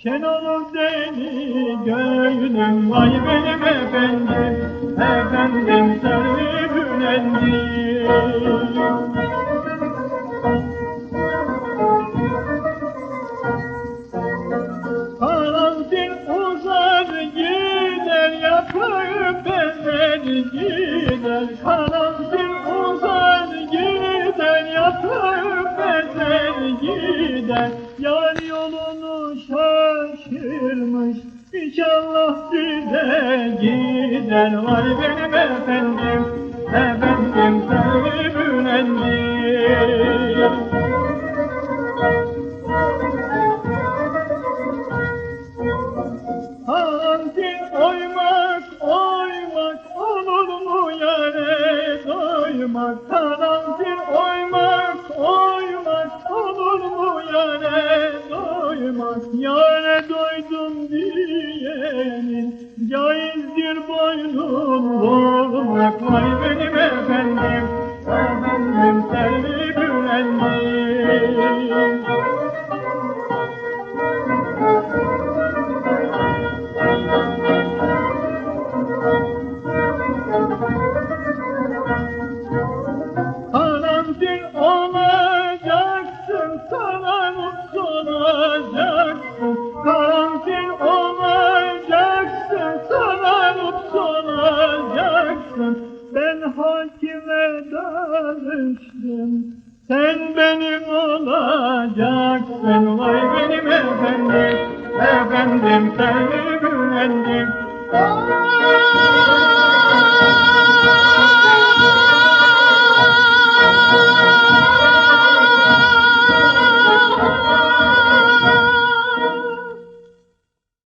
Şen olur deli gönlüm, vay benim efendim, efendim sevülendim. Karanfil uzar gider, yaprağı bezer gider. Karanfil uzar gider, yaprağı bezer gider. Yar yolunu şaşırmış, İnşallah bize gider. Vay benim efendim, efendim sevülendim. Karanfil oymak, oymak, olur mu yâre doymak? Karanfil oymak, oymak, olur mu yâre doymak? Yâre doydum diyenin, caizdir boynum vurmak. Vay benim efendim, efendim sevülendim. Karanfil olacaksın, sararıp solacaksın. Karanfil olacaksın, sararıp solacaksın. Ben hakime danıştım, sen benim olacaksın. Vay benim efendim, efendim sevülendim.